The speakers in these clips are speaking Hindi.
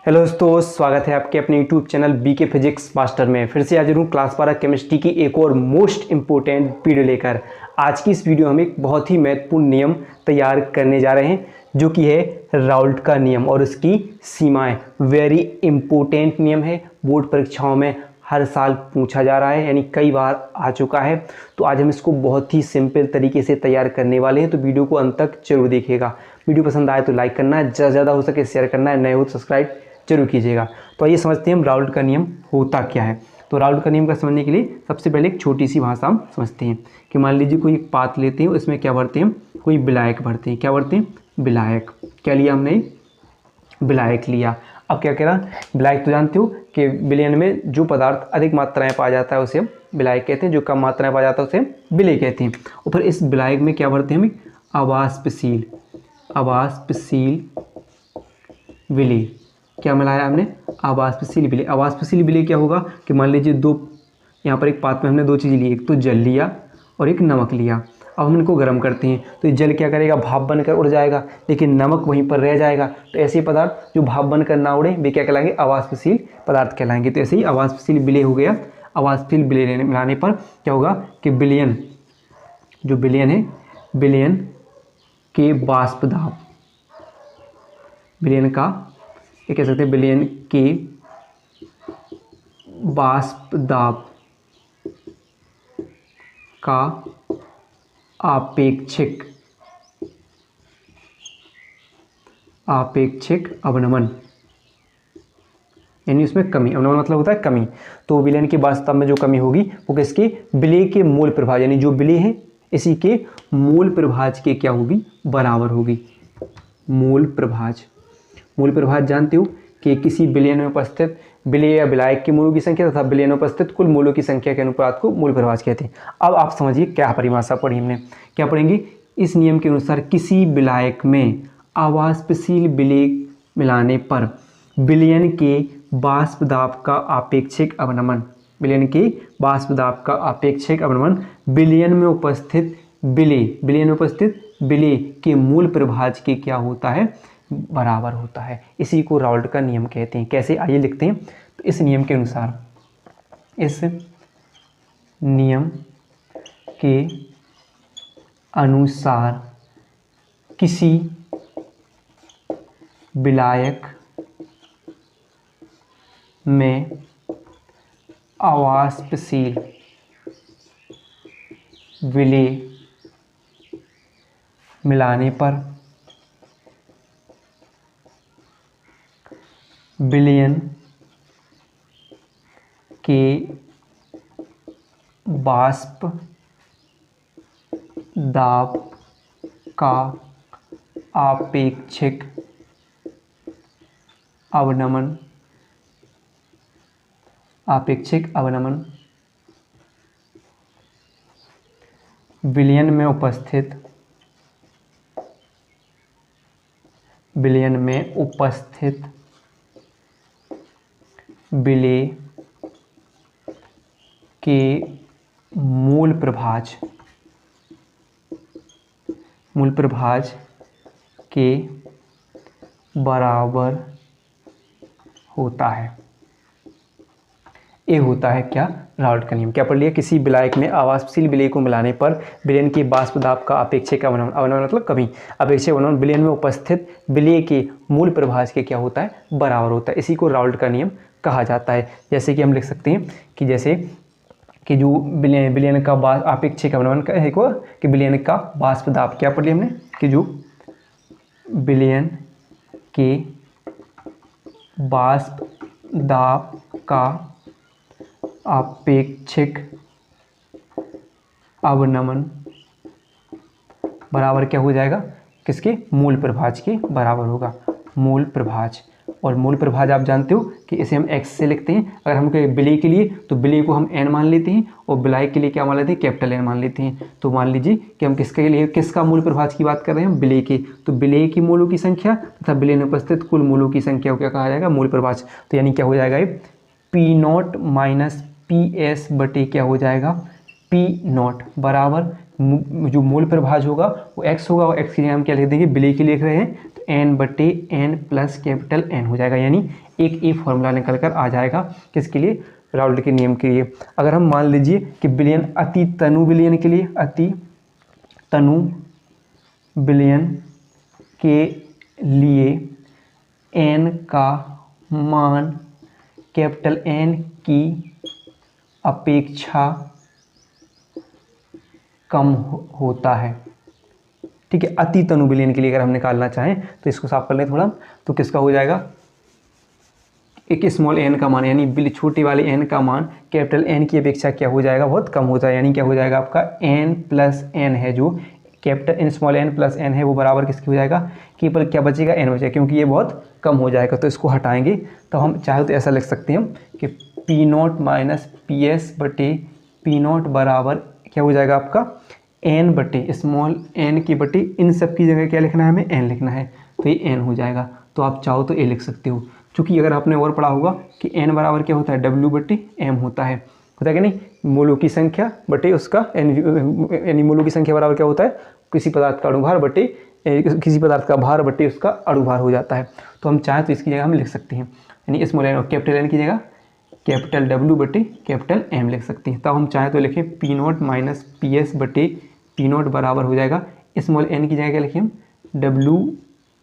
हेलो दोस्तों, स्वागत है आपके अपने YouTube channel BK physics master में। फिर से हाजिर हूँ क्लास 12 केमिस्ट्री की एक और मोस्ट इम्पोर्टेंट वीडियो लेकर। आज की इस वीडियो में एक बहुत ही महत्वपूर्ण नियम तैयार करने जा रहे हैं, जो कि है राउल्ट का नियम और उसकी सीमाएं। वेरी इम्पोर्टेंट नियम है, बोर्ड परीक्षाओं में हर साल पूछा जा रहा है, यानी कई बार आ चुका है। तो आज हम इसको बहुत ही सिंपल तरीके से तैयार करने वाले हैं, तो वीडियो को अंत तक जरूर देखिएगा। वीडियो पसंद आए तो लाइक करना है, ज़्यादा से ज़्यादा हो सके शेयर करना है, नए हो तो सब्सक्राइब जरूर कीजिएगा। तो आइए समझते हैं हम राउल्ट का नियम होता क्या है। तो राउल्ट का नियम का समझने के लिए सबसे पहले एक छोटी सी भाषा हम समझते हैं कि मान लीजिए कोई एक पात लेते हैं, उसमें क्या भरते हैं, कोई विलायक भरते हैं। क्या भरते हैं? विलायक। क्या लिया हमने? विलायक लिया। अब क्या कह रहा, विलायक तो जानते हो कि विलयन में जो पदार्थ अधिक मात्रा में पाया जाता है उसे हम विलायक कहते हैं, जो कम मात्रा में पाया जाता है उसे हम विलेय कहते हैं। और फिर इस विलायक में क्या भरते हैं हम? अवाष्पशील विलेय। क्या मिलाया हमने? अवाष्पशील विलेय। अवाष्पशील विलेय क्या होगा कि मान लीजिए दो, यहाँ पर एक पात्र में हमने दो चीज़ ली, एक तो जल लिया और एक नमक लिया। अब हम इनको गर्म करते हैं तो ये जल क्या करेगा, भाप बनकर उड़ जाएगा, लेकिन नमक वहीं पर रह जाएगा। तो ऐसे पदार्थ जो भाप बनकर ना उड़े वे क्या कहलाएंगे? अवाष्पशील पदार्थ कहलाएंगे। तो ऐसे ही अवाष्पशील विलेय हो गया। अवाष्पशील विलेय मिलाने पर क्या होगा कि विलयन, जो विलयन है, विलयन के वाष्प दाब, विलयन का ये कह सकते हैं, विलयन के वाष्प दाब का आपेक्षिक अवनमन, यानी उसमें कमी। अवनमन मतलब होता है कमी। तो विलयन के वाष्प दाब में जो कमी होगी वो किसके? विलेय के मूल प्रभाज, यानी जो विलेय है इसी के मूल प्रभाज के क्या होगी? बराबर होगी। मूल प्रभाज जानते हो कि किसी विलयन में उपस्थित विलेय या विलायक के मूलों की संख्या तथा विलयन में उपस्थित कुल मूलों की संख्या के अनुपात को मूल प्रभाज कहते हैं। अब आप समझिए क्या परिभाषा पढ़ी हमने। क्या पढ़ेंगे? इस नियम के अनुसार किसी विलायक में अवाष्पशील विलेय मिलाने पर विलयन के वाष्प दाब का आपेक्षिक अवनमन, विलयन के वाष्प दाब का आपेक्षिक अवनमन विलयन में उपस्थित विलेय के मूल प्रभाज के क्या होता है? बराबर होता है। इसी को राउल्ट का नियम कहते हैं। कैसे? आइए लिखते हैं। तो इस नियम के अनुसार किसी विलायक में अवाष्पशील विलेय मिलाने पर विलयन के वाष्प दाब का आपेक्षिक अवनमन विलयन में उपस्थित विलेय के मूल प्रभाज के बराबर होता है। ये होता है क्या? राउल्ट का नियम। क्या पढ़ लिया? किसी विलायक में अवाष्पशील विलेय को मिलाने पर विलयन के वाष्प दाब का आपेक्षिक अवनमन मतलब कमी, आपेक्षिक अवनमन विलयन में उपस्थित विलेय के मूल प्रभाज के क्या होता है? बराबर होता है। इसी को राउल्ट का नियम कहा जाता है। जैसे कि हम लिख सकते हैं कि जैसे कि जो विलयन का आपेक्षिक अवनमन का है को कि विलयन का वाष्प दाब, क्या पढ़ लिया हमने कि जो विलयन के वाष्प दाब का आपेक्षिक अवनमन बराबर क्या हो जाएगा? किसके? मूल प्रभाज के बराबर होगा। मूल प्रभाज, और मूल प्रभाज आप जानते हो कि इसे हम x से लिखते हैं। अगर हम विलेय के लिए तो विलेय को हम n मान लेते हैं और विलायक के लिए क्या मान लेते हैं? कैपिटल N मान लेते हैं। तो मान लीजिए कि हम किसके लिए किसका मूल प्रभाज की बात कर रहे हैं? विलेय के। तो विलेय की मूलों की संख्या तथा विलेय में उपस्थित कुल मूलों की संख्या को क्या कहा जाएगा? मूल प्रभाज। तो यानी क्या हो जाएगा? ये P0 माइनस PS बटे क्या हो जाएगा? P0 बराबर जो मोल प्रभाज होगा वो x होगा, और x के लिए हम क्या लिख देंगे, विलेय के लिए लिख रहे हैं तो n/n प्लस कैपिटल N हो जाएगा, यानी एक ए फॉर्मूला निकल कर आ जाएगा किसके लिए, राउल्ट के नियम के लिए। अगर हम मान लीजिए कि विलयन अति तनु विलयन के लिए, अति तनु विलयन के लिए n का मान कैपिटल N की अपेक्षा कम होता है, ठीक है। अति तनु विलयन के लिए अगर हम निकालना चाहें तो इसको साफ कर लें थोड़ा, तो किसका हो जाएगा, एक स्मॉल n का मान, यानी छोटे वाले n का मान कैपिटल N की अपेक्षा क्या हो जाएगा, बहुत कम होता है, यानी क्या हो जाएगा आपका n प्लस n है, जो capital N small n plus n है वो बराबर किसकी हो जाएगा, केवल क्या बचेगा, n बचेगा, क्योंकि ये बहुत कम हो जाएगा। तो इसको हटाएंगे तो हम चाहे तो ऐसा लिख सकते हैं कि P0 माइनस PS/P0 बराबर क्या हो जाएगा आपका n बटे स्मॉल n की बटे इन सब की जगह क्या लिखना है, हमें n लिखना है, तो ये n हो जाएगा। तो आप चाहो तो a लिख सकते हो, क्योंकि अगर आपने और पढ़ा होगा कि n बराबर क्या होता है, W/m होता है कि नहीं, मोलों की संख्या बटे उसका यानी मोलों की संख्या बराबर क्या होता है, किसी पदार्थ का अणुभार बटे किसी पदार्थ का भार बटे उसका अणुभार हो जाता है। तो हम चाहें तो इसकी जगह हम लिख सकते हैं, यानी स्मॉल n और कैपिटल N की जगह कैपिटल W/कैपिटल M लिख सकते हैं। तब हम चाहें तो लिखें P0 माइनस PS/P0 बराबर हो जाएगा, स्मॉल n की जगह क्या लिखें हम,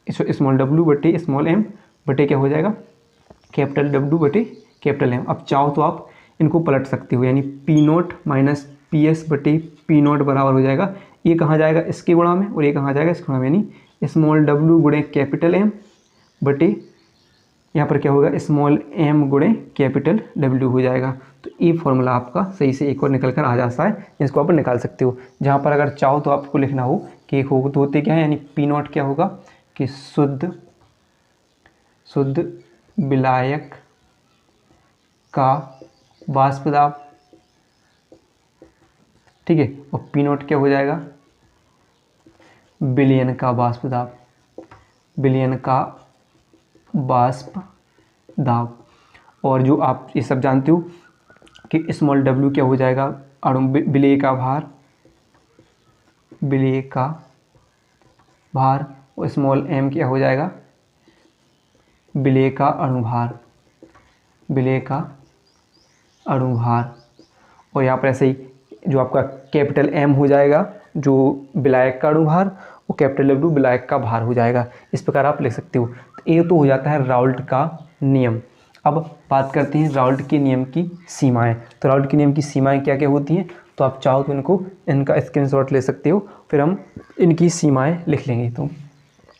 स्मॉल W/स्मॉल m बटे क्या हो जाएगा, कैपिटल W/कैपिटल M। अब चाहो तो आप इनको पलट सकते हो, यानी P0 माइनस PS/P0 बराबर हो जाएगा, ये कहाँ जाएगा, इसके गुणा में, और ये कहाँ जाएगा, इसके गुणा में, यानी स्मॉल W गुणे कैपिटल M बटे यहाँ पर क्या होगा, स्मॉल m गुणे कैपिटल W हो जाएगा। तो ये फॉर्मूला आपका सही से एक और निकल कर आ जाता है, इसको आप निकाल सकते हो। जहाँ पर अगर चाहो तो आपको लिखना हो कि एक हो तो होते क्या है, यानी P0 क्या होगा कि शुद्ध विलायक का वाष्प दाब, ठीक है, और P0 क्या हो जाएगा, विलयन का वाष्प दाब, विलयन का वाष्प दाब। और जो आप ये सब जानते हो कि स्मॉल w क्या हो जाएगा, विलेय का भार, विलेय का भार, और स्मॉल m क्या हो जाएगा, विलेय का अणुभार, विलेय का अणुभार। और यहाँ पर ऐसे ही जो आपका कैपिटल M हो जाएगा जो विलायक का अणुभार, वो कैपिटल W विलायक का भार हो जाएगा। इस प्रकार आप लिख सकते हो। तो ये तो हो जाता है राउल्ट का नियम। अब बात करते हैं राउल्ट के नियम की सीमाएं। तो राउल्ट के नियम की सीमाएं क्या क्या होती हैं, तो आप चाहो तो इनका स्क्रीनशॉट ले सकते हो, फिर हम इनकी सीमाएं लिख लेंगे तो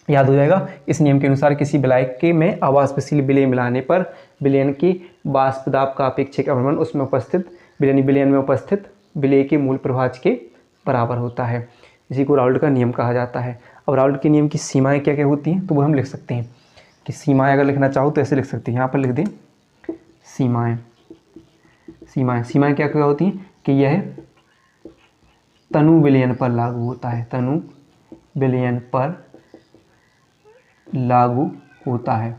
याद हो जाएगा। इस नियम के अनुसार किसी विलायक के में अवाष्पशील विलेय मिलाने पर विलयन के वाष्प दाब का अपेक्षिक अवमंडन उसमें उपस्थित विलयन में उपस्थित विलेय के मूल प्रभाज के बराबर होता है। इसी को राउल्ट का नियम कहा जाता है। अब राउल्ट के नियम की सीमाएं क्या क्या होती हैं, तो वो हम लिख सकते हैं कि सीमाएं अगर लिखना चाहो तो ऐसे लिख सकते हैं, यहाँ पर लिख दें सीमाएं। सीमाएं क्या क्या होती हैं कि यह तनु विलयन पर लागू होता है, तनु विलयन पर लागू होता है,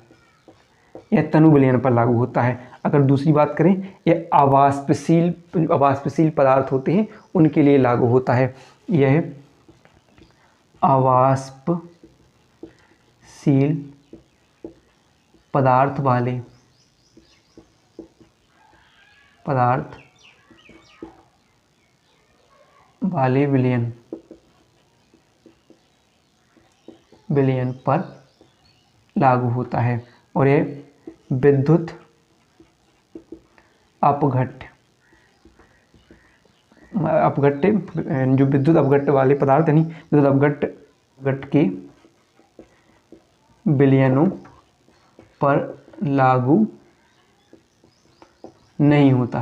यह तनु विलयन पर लागू होता है। अगर दूसरी बात करें, यह अवाष्पशील पदार्थ होते हैं उनके लिए लागू होता है। यह अवाष्पशील पदार्थ वाले विलयन पर लागू होता है। और यह विद्युत अपघट्य जो विद्युत अपघट्य वाले पदार्थ यानी विद्युत अपघट्य के विलयनों पर लागू नहीं होता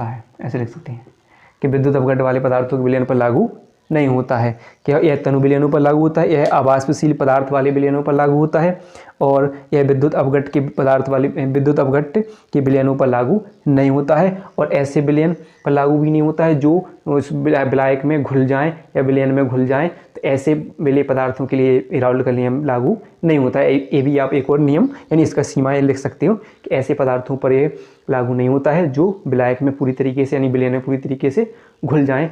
है, ऐसे लिख सकते हैं कि विद्युत अपघट्य वाले पदार्थों के विलयन पर लागू नहीं होता है। क्या यह तनु विलयनों पर लागू होता है, यह अवाष्पशील पदार्थ वाले विलयनों पर लागू होता है, और यह विद्युत अपघट्य के विलयनों पर लागू नहीं होता है। और ऐसे विलयन पर लागू भी नहीं होता है जो उस विलायक में घुल जाएं या विलयन में घुल जाएं, तो तो ऐसे विलेय पदार्थों के लिए राउल्ट का नियम लागू नहीं होता है। ये भी आप एक और नियम यानी इसका सीमाएं लिख सकते हो कि ऐसे पदार्थों पर ये लागू नहीं होता है जो विलायक में पूरी तरीके से यानी विलयन में पूरी तरीके से घुल जाएं।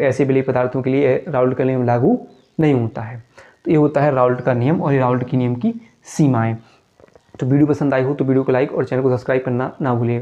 ऐसे विलेय पदार्थों के लिए राउल्ट का नियम लागू नहीं होता है। तो ये होता है राउल्ट का नियम और राउल्ट के नियम की सीमाएं। तो वीडियो पसंद आई हो तो वीडियो को लाइक और चैनल को सब्सक्राइब करना ना भूलिएगा।